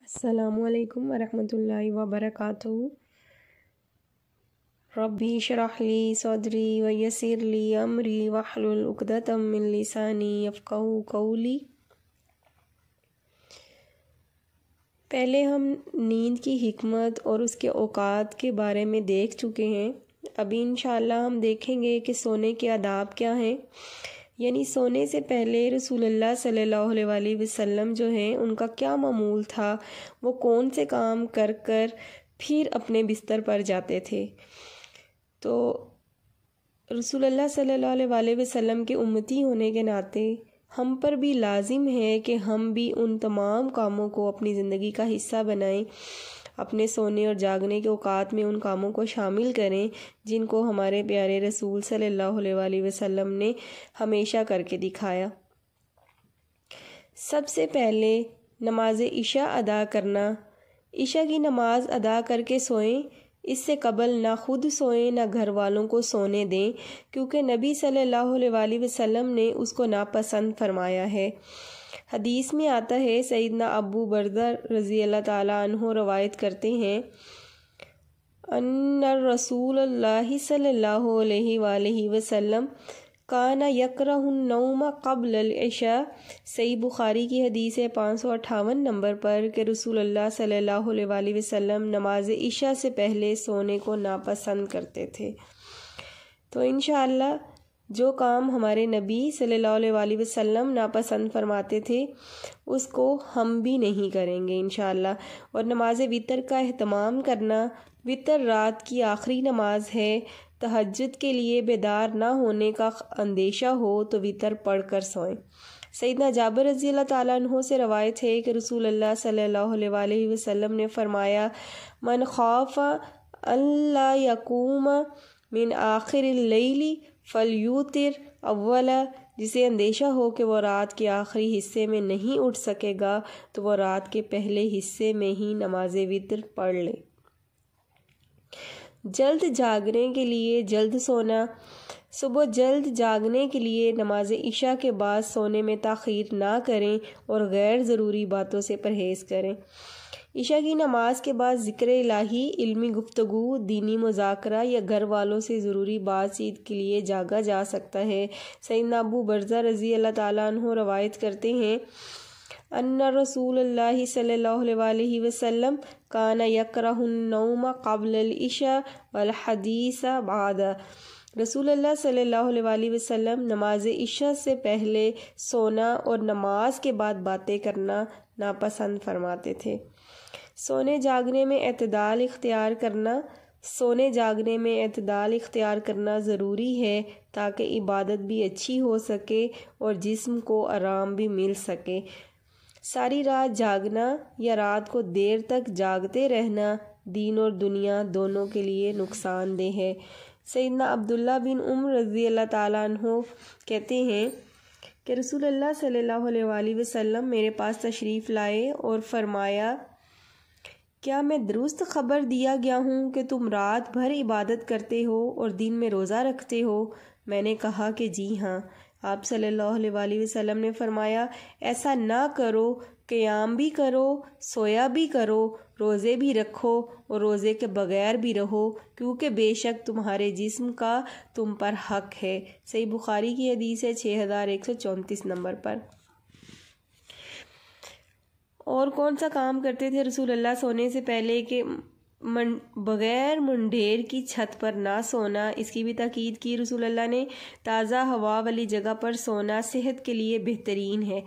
السلام علیکم ورحمۃ اللہ وبرکاتہ۔ ربی اشرح لی صدری ویسر لی امری واحلل عقدۃ من لسانی یفقہوا قولی۔ پہلے ہم نیند کی حکمت اور اس کے اوقات کے بارے میں دیکھ چکے ہیں۔ ابھی انشاءاللہ ہم دیکھیں گے کہ سونے کے آداب کیا ہیں، یعنی سونے سے پہلے رسول اللہ صلی اللہ علیہ وسلم جو ہیں ان کا کیا معمول تھا، وہ کون سے کام کر کر پھر اپنے بستر پر جاتے تھے۔ تو رسول اللہ صلی اللہ علیہ وسلم کے امتی ہونے کے ناطے ہم پر بھی لازم ہے کہ ہم بھی ان تمام کاموں کو اپنی زندگی کا حصہ بنائیں، اپنے سونے اور جاگنے کے اوقات میں ان کاموں کو شامل کریں جن کو ہمارے پیارے رسول صلی اللہ علیہ وسلم نے ہمیشہ کر کے دکھایا۔ سب سے پہلے نماز عشاء ادا کرنا۔ عشاء کی نماز ادا کر کے سوئیں، اس سے قبل نہ خود سوئیں نہ گھر والوں کو سونے دیں، کیونکہ نبی صلی اللہ علیہ وسلم نے اس کو ناپسند فرمایا ہے۔ حدیث میں آتا ہے، سیدنا ابو بردہ رضی اللہ تعالیٰ عنہ روایت کرتے ہیں، ان رسول اللہ صلی اللہ علیہ وآلہ وسلم کان یکرہ النوم قبل العشاء۔ صحیح بخاری کی حدیث ہے 558 نمبر پر کہ رسول اللہ صلی اللہ علیہ وسلم نماز عشاء سے پہلے سونے کو ناپسند کرتے تھے۔ تو انشاءاللہ جو کام ہمارے نبی صلی اللہ علیہ وسلم ناپسند فرماتے تھے اس کو ہم بھی نہیں کریں گے انشاءاللہ۔ اور نماز وتر کا اہتمام کرنا۔ وتر رات کی آخری نماز ہے۔ تہجد کے لیے بیدار نہ ہونے کا اندیشہ ہو تو وتر پڑھ کر سوئیں۔ سیدنا جابر رضی اللہ تعالیٰ عنہ سے روایت ہے کہ رسول اللہ صلی اللہ علیہ وسلم نے فرمایا، من خاف ان لا یقوم من آخر اللیل فلیوتر اولا۔ جسے اندیشہ ہو کہ وہ رات کے آخری حصے میں نہیں اٹھ سکے گا تو وہ رات کے پہلے حصے میں ہی نماز وتر پڑھ لے۔ جلد جاگنے کے لیے جلد سونا۔ صبح جلد جاگنے کے لیے نماز عشاء کے بعد سونے میں تاخیر نہ کریں اور غیر ضروری باتوں سے پرہیز کریں۔ عشاء کی نماز کے بعد ذکر الہی، علمی گفتگو، دینی مذاکرہ یا گھر والوں سے ضروری بات چیت کے لیے جاگا جا سکتا ہے۔ سیدنا ابو بردہ رضی اللہ تعالیٰ عنہ روایت کرتے ہیں، ان رسول اللہ صلی اللہ علیہ وسلم کان یکرہ النوم قبل العشاء والحدیث بعد۔ رسول اللہ صلی اللہ علیہ وسلم نماز عشاء سے پہلے سونا اور نماز کے بعد باتیں کرنا ناپسند فرماتے تھے۔ سونے جاگنے میں اعتدال اختیار کرنا۔ سونے جاگنے میں اعتدال اختیار کرنا ضروری ہے تاکہ عبادت بھی اچھی ہو سکے اور جسم کو آرام بھی مل سکے۔ ساری رات جاگنا یا رات کو دیر تک جاگتے رہنا دین اور دنیا دونوں کے لیے نقصان دہ ہے۔ سیدنا عبداللہ بن عمر رضی اللہ تعالیٰ عنہ کہتے ہیں کہ رسول اللہ صلی اللہ علیہ وسلم میرے پاس تشریف لائے اور فرمایا، کیا میں درست خبر دیا گیا ہوں کہ تم رات بھر عبادت کرتے ہو اور دن میں روزہ رکھتے ہو؟ میں نے کہا کہ جی ہاں۔ آپ صلی اللہ علیہ وسلم نے فرمایا، ایسا نہ کرو، قیام بھی کرو، سویا بھی کرو، روزے بھی رکھو اور روزے کے بغیر بھی رہو، کیونکہ بے شک تمہارے جسم کا تم پر حق ہے۔ صحیح بخاری کی حدیث ہے 6134 نمبر پر۔ اور کون سا کام کرتے تھے رسول اللہ سونے سے پہلے کہ بغیر منڈھیر کی چھت پر نہ سونا، اس کی بھی تاکید کی رسول اللہ نے۔ تازہ ہوا والی جگہ پر سونا صحت کے لیے بہترین ہے۔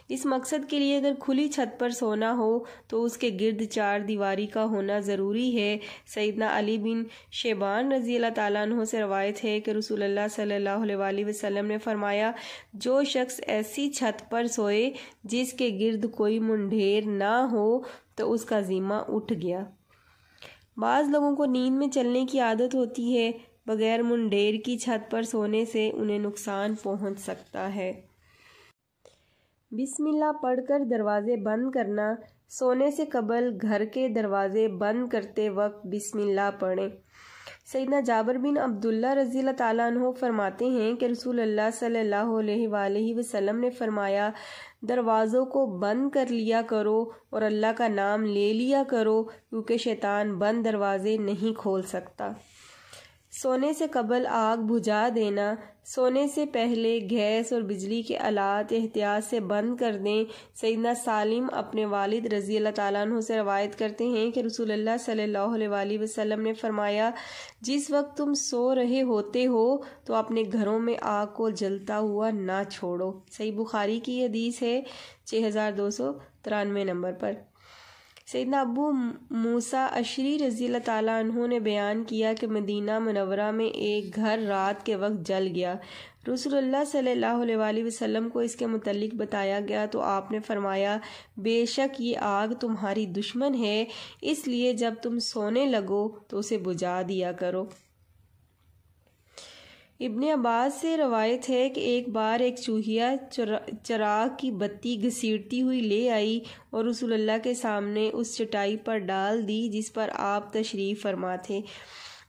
اس مقصد کے لیے اگر کھلی چھت پر سونا ہو تو اس کے گرد چار دیواری کا ہونا ضروری ہے۔ سیدنا علی بن شیبان رضی اللہ تعالیٰ عنہ سے روایت ہے کہ رسول اللہ صلی اللہ علیہ وسلم نے فرمایا، جو شخص ایسی چھت پر سوئے جس کے گرد کوئی منڈھیر نہ ہو تو اس کا ذمہ اٹھ گیا۔ بعض لوگوں کو نیند میں چلنے کی عادت ہوتی ہے، بغیر منڈھیر کی چھت پر سونے سے انہیں نقصان پہنچ سکتا ہے۔ بسم اللہ پڑھ کر دروازے بند کرنا۔ سونے سے قبل گھر کے دروازے بند کرتے وقت بسم اللہ پڑھیں۔ سیدنا جابر بن عبداللہ رضی اللہ تعالیٰ عنہ فرماتے ہیں کہ رسول اللہ صلی اللہ علیہ وآلہ وسلم نے فرمایا، دروازوں کو بند کر لیا کرو اور اللہ کا نام لے لیا کرو، کیونکہ شیطان بند دروازے نہیں کھول سکتا۔ سونے سے قبل آگ بجھا دینا، سونے سے پہلے گیس اور بجلی کے آلات احتیاط سے بند کر دیں۔ سیدنا سالم اپنے والد رضی اللہ تعالیٰ عنہ سے روایت کرتے ہیں کہ رسول اللہ صلی اللہ علیہ وآلہ وسلم نے فرمایا، جس وقت تم سو رہے ہوتے ہو تو اپنے گھروں میں آگ کو جلتا ہوا نہ چھوڑو۔ صحیح بخاری کی حدیث ہے 6293 نمبر پر۔ سیدنا ابو موسیٰ اشعری رضی اللہ تعالیٰ عنہ نے بیان کیا کہ مدینہ منورہ میں ایک گھر رات کے وقت جل گیا۔ رسول اللہ صلی اللہ علیہ وآلہ وسلم کو اس کے متعلق بتایا گیا تو آپ نے فرمایا، بے شک یہ آگ تمہاری دشمن ہے، اس لیے جب تم سونے لگو تو اسے بجھا دیا کرو۔ ابن عباس سے روایت ہے کہ ایک بار ایک چوہیا چراغ کی بتی گھسیٹتی ہوئی لے آئی اور رسول اللہ کے سامنے اس چٹائی پر ڈال دی جس پر آپ تشریف فرما تھے،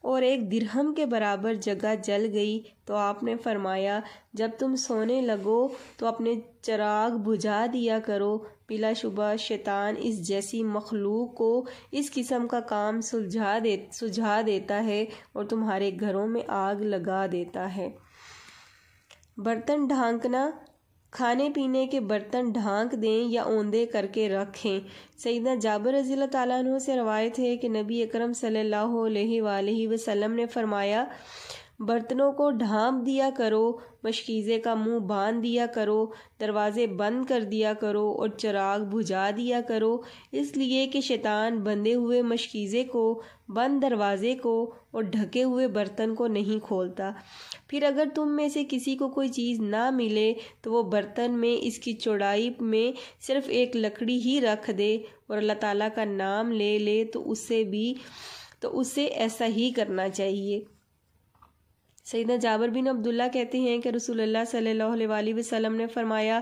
اور ایک درہم کے برابر جگہ جل گئی تو آپ نے فرمایا، جب تم سونے لگو تو اپنے چراغ بجھا دیا کرو، بلا شبہ شیطان اس جیسی مخلوق کو اس قسم کا کام سجھا دیتا ہے اور تمہارے گھروں میں آگ لگا دیتا ہے۔ برتن ڈھانکنا، کھانے پینے کے برتن ڈھانک دیں یا اوندے کر کے رکھیں۔ سیدنا جابر رضی اللہ تعالیٰ عنہ سے روایت ہے کہ نبی اکرم صلی اللہ علیہ وآلہ وسلم نے فرمایا، برتنوں کو ڈھانپ دیا کرو، مشکیزے کا منہ باندھ دیا کرو، دروازے بند کر دیا کرو اور چراغ بجھا دیا کرو، اس لیے کہ شیطان بندھے ہوئے مشکیزے کو، بند دروازے کو اور ڈھکے ہوئے برتن کو نہیں کھولتا۔ پھر اگر تم میں سے کسی کو کوئی چیز نہ ملے تو وہ برتن میں اس کی چوڑائی میں صرف ایک لکڑی ہی رکھ دے اور اللہ تعالیٰ کا نام لے لے تو اسے ایسا ہی کرنا چاہیے۔ سیدنا جابر بن عبداللہ کہتے ہیں کہ رسول اللہ صلی اللہ علیہ وآلہ وسلم نے فرمایا،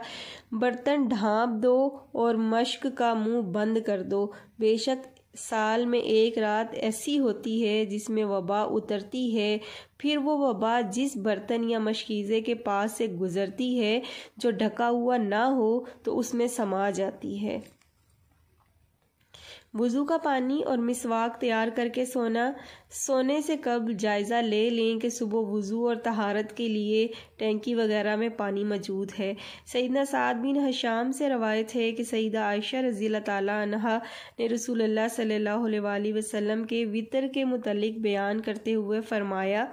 برتن ڈھانپ دو اور مشک کا منہ بند کر دو، بے شک سال میں ایک رات ایسی ہوتی ہے جس میں وبا اترتی ہے، پھر وہ وبا جس برتن یا مشکیزے کے پاس سے گزرتی ہے جو ڈھکا ہوا نہ ہو تو اس میں سما جاتی ہے۔ وضو کا پانی اور مسواک تیار کر کے سونا، سونے سے قبل جائزہ لے لیں کہ صبح وضو اور طہارت کے لیے ٹینکی وغیرہ میں پانی موجود ہے۔ سیدنا سعد بن ہشام سے روایت ہے کہ سیدہ عائشہ رضی اللہ تعالیٰ عنہا نے رسول اللہ صلی اللہ علیہ وآلہ وسلم کے وطر کے متعلق بیان کرتے ہوئے فرمایا،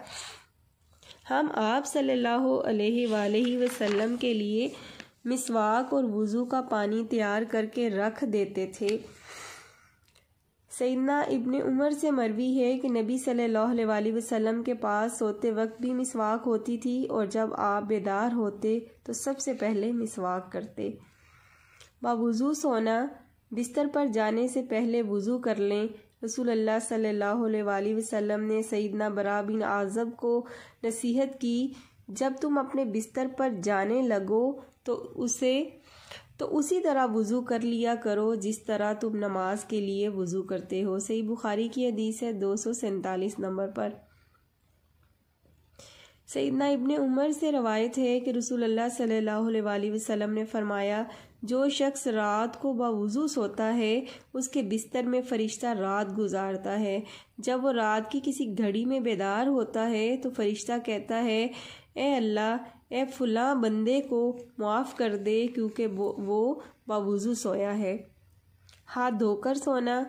ہم آپ صلی اللہ علیہ وآلہ وسلم کے لیے مسواک اور وضو کا پانی تیار کر کے رکھ دیتے تھے۔ سیدنا ابن عمر سے مروی ہے کہ نبی صلی اللہ علیہ وآلہ وسلم کے پاس سوتے وقت بھی مسواک ہوتی تھی اور جب آپ بیدار ہوتے تو سب سے پہلے مسواک کرتے۔ باوضو سونا، بستر پر جانے سے پہلے وضو کر لیں۔ رسول اللہ صلی اللہ علیہ وآلہ وسلم نے سیدنا برا بن عازب کو نصیحت کی، جب تم اپنے بستر پر جانے لگو تو اسی طرح وضو کر لیا کرو جس طرح تم نماز کے لیے وضو کرتے ہو۔ صحیح بخاری کی حدیث ہے 247 نمبر پر۔ سیدنا ابن عمر سے روایت ہے کہ رسول اللہ صلی اللہ علیہ وآلہ وسلم نے فرمایا، جو شخص رات کو باوضو سوتا ہے اس کے بستر میں فرشتہ رات گزارتا ہے۔ جب وہ رات کی کسی گھڑی میں بیدار ہوتا ہے تو فرشتہ کہتا ہے، اے اللہ، اے فلاں بندے کو معاف کر دے کیونکہ وہ باوضو سویا ہے۔ ہاتھ دھو کر سونا،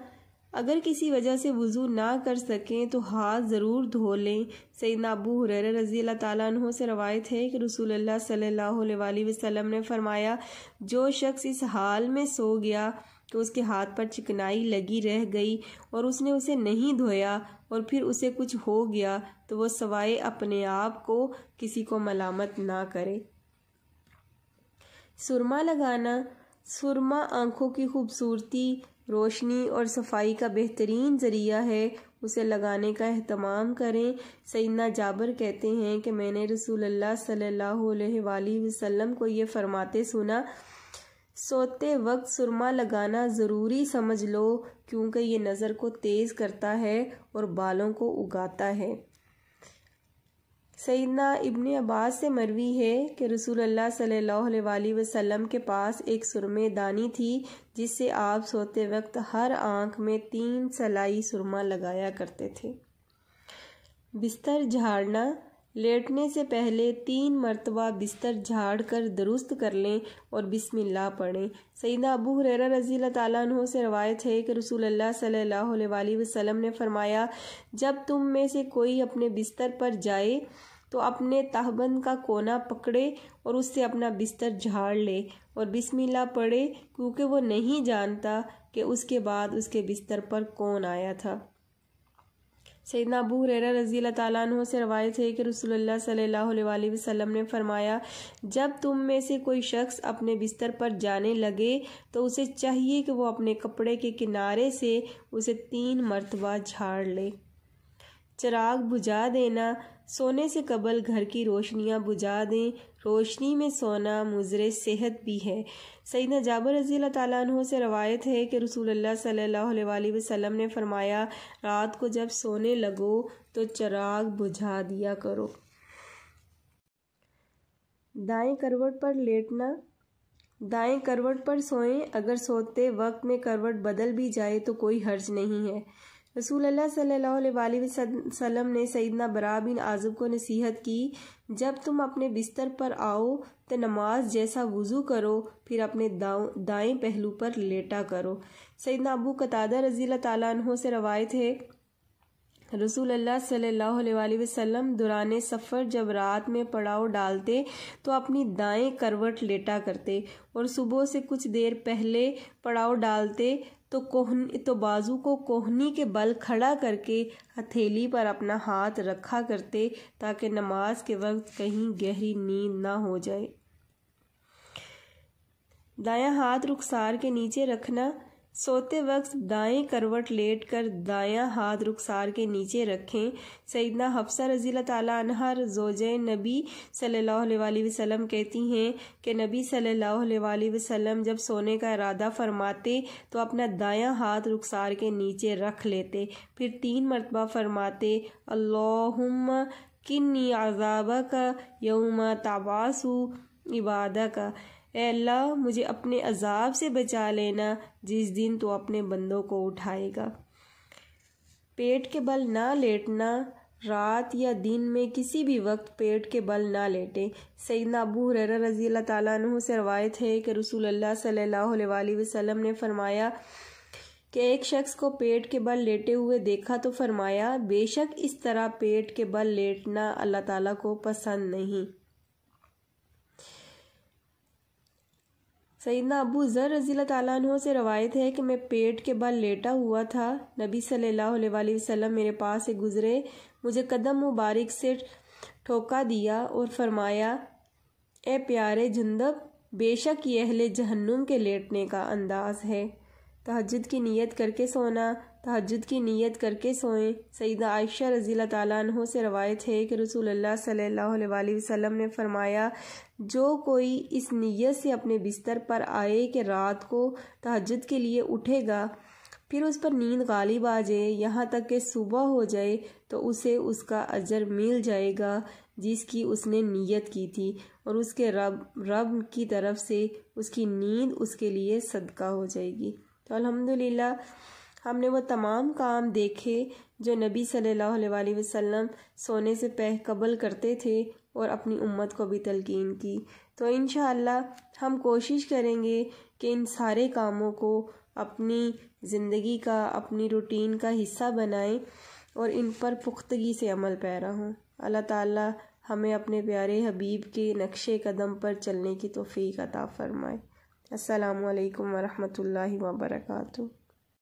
اگر کسی وجہ سے وضو نہ کر سکیں تو ہاتھ ضرور دھو لیں۔ سیدنا ابو ہریرہ رضی اللہ تعالیٰ عنہ سے روایت ہے کہ رسول اللہ صلی اللہ علیہ وآلہ وسلم نے فرمایا، جو شخص اس حال میں سو گیا کہ اس کے ہاتھ پر چکنائی لگی رہ گئی اور اس نے اسے نہیں دھویا اور پھر اسے کچھ ہو گیا تو وہ سوائے اپنے آپ کو کسی کو ملامت نہ کرے۔ سرما لگانا، سرما آنکھوں کی خوبصورتی، روشنی اور صفائی کا بہترین ذریعہ ہے، اسے لگانے کا اہتمام کریں۔ سیدنا جابر کہتے ہیں کہ میں نے رسول اللہ صلی اللہ علیہ وآلہ وسلم کو یہ فرماتے سنا، سوتے وقت سرما لگانا ضروری سمجھ لو، کیونکہ یہ نظر کو تیز کرتا ہے اور بالوں کو اگاتا ہے۔ سیدنا ابن عباس سے مروی ہے کہ رسول اللہ صلی اللہ علیہ وسلم کے پاس ایک سرمے دانی تھی، جس سے آپ سوتے وقت ہر آنکھ میں 3 سلائی سرما لگایا کرتے تھے۔ بستر جھاڑنا، لیٹنے سے پہلے 3 مرتبہ بستر جھاڑ کر درست کر لیں اور بسم اللہ پڑھیں۔ سیدنا ابو ہریرہ رضی اللہ تعالیٰ عنہ سے روایت ہے کہ رسول اللہ صلی اللہ علیہ وسلم نے فرمایا، جب تم میں سے کوئی اپنے بستر پر جائے تو اپنے تہبند کا کونا پکڑے اور اس سے اپنا بستر جھاڑ لے اور بسم اللہ پڑھے، کیونکہ وہ نہیں جانتا کہ اس کے بعد اس کے بستر پر کون آیا تھا۔ سیدنا ابو ہریرہ رضی اللہ تعالیٰ عنہ سے روایت ہے کہ رسول اللہ صلی اللہ علیہ وسلم نے فرمایا، جب تم میں سے کوئی شخص اپنے بستر پر جانے لگے تو اسے چاہیے کہ وہ اپنے کپڑے کے کنارے سے اسے 3 مرتبہ جھاڑ لے۔ چراغ بجھا دینا، سونے سے قبل گھر کی روشنیاں بجھا دیں، روشنی میں سونا مضر صحت بھی ہے۔ سیدنا جابر رضی اللہ تعالیٰ عنہ سے روایت ہے کہ رسول اللہ صلی اللہ علیہ وسلم نے فرمایا، رات کو جب سونے لگو تو چراغ بجھا دیا کرو۔ دائیں کروٹ پر لیٹنا، دائیں کروٹ پر سوئیں، اگر سوتے وقت میں کروٹ بدل بھی جائے تو کوئی حرج نہیں ہے۔ رسول اللہ صلی اللہ علیہ وسلم نے سیدنا براء بن عازب کو نصیحت کی، جب تم اپنے بستر پر آؤ تو نماز جیسا وضو کرو، پھر اپنے دائیں پہلو پر لیٹا کرو۔ سیدنا ابو قتادہ رضی اللہ تعالیٰ عنہ سے روایت ہے، رسول اللہ صلی اللہ علیہ وسلم دوران سفر جب رات میں پڑاؤ ڈالتے تو اپنی دائیں کروٹ لیٹا کرتے، اور صبح سے کچھ دیر پہلے پڑاؤ ڈالتے تو بازو کو کوہنی کے بل کھڑا کر کے ہتھیلی پر اپنا ہاتھ رکھا کرتے، تاکہ نماز کے وقت کہیں گہری نیند نہ ہو جائے۔ دایاں ہاتھ رخسار کے نیچے رکھنا، سوتے وقت دائیں کروٹ لیٹ کر دایاں ہاتھ رخسار کے نیچے رکھیں۔ سیدنا حفصہ رضی اللہ تعالیٰ عنہا زوجہ نبی صلی اللہ علیہ وسلم کہتی ہیں کہ نبی صلی اللہ علیہ وسلم جب سونے کا ارادہ فرماتے تو اپنا دایاں ہاتھ رخسار کے نیچے رکھ لیتے، پھر 3 مرتبہ فرماتے، اللہم کنی عذابک یوم تبعث عبادک، اے اللہ مجھے اپنے عذاب سے بچا لینا جس دن تو اپنے بندوں کو اٹھائے گا۔ پیٹ کے بل نہ لیٹنا، رات یا دن میں کسی بھی وقت پیٹ کے بل نہ لیٹیں۔ سیدنا ابو ہریرہ رضی اللہ تعالیٰ عنہ سے روایت ہے کہ رسول اللہ صلی اللہ علیہ وسلم نے فرمایا کہ ایک شخص کو پیٹ کے بل لیٹے ہوئے دیکھا تو فرمایا، بے شک اس طرح پیٹ کے بل لیٹنا اللہ تعالیٰ کو پسند نہیں۔ سیدنا ابو ذر رضی اللہ تعالیٰ عنہ سے روایت ہے کہ میں پیٹ کے بل لیٹا ہوا تھا، نبی صلی اللہ علیہ وسلم میرے پاس سے گزرے، مجھے قدم مبارک سے ٹھوکا دیا اور فرمایا، اے پیارے جندب، بے شک یہ اہل جہنم کے لیٹنے کا انداز ہے۔ تہجد کی نیت کر کے سونا، تہجد کی نیت کر کے سوئیں۔ سیدہ عائشہ رضی اللہ تعالیٰ عنہ سے روایت ہے کہ رسول اللہ صلی اللہ علیہ وسلم نے فرمایا، جو کوئی اس نیت سے اپنے بستر پر آئے کہ رات کو تہجد کے لیے اٹھے گا، پھر اس پر نیند غالب آ جائے یہاں تک کہ صبح ہو جائے، تو اسے اس کا اجر مل جائے گا جس کی اس نے نیت کی تھی، اور اس کے رب کی طرف سے اس کی نیند اس کے لیے صدقہ ہو جائے گی۔ تو الحمدللہ ہم نے وہ تمام کام دیکھے جو نبی صلی اللہ علیہ وسلم سونے سے قبل کرتے تھے اور اپنی امت کو بھی تلقین کی۔ تو انشاءاللہ ہم کوشش کریں گے کہ ان سارے کاموں کو اپنی زندگی کا، اپنی روٹین کا حصہ بنائیں اور ان پر پختگی سے عمل پیرا ہوں۔ اللہ تعالی ہمیں اپنے پیارے حبیب کے نقش قدم پر چلنے کی توفیق عطا فرمائے۔ السلام علیکم ورحمۃ اللہ وبرکاتہ۔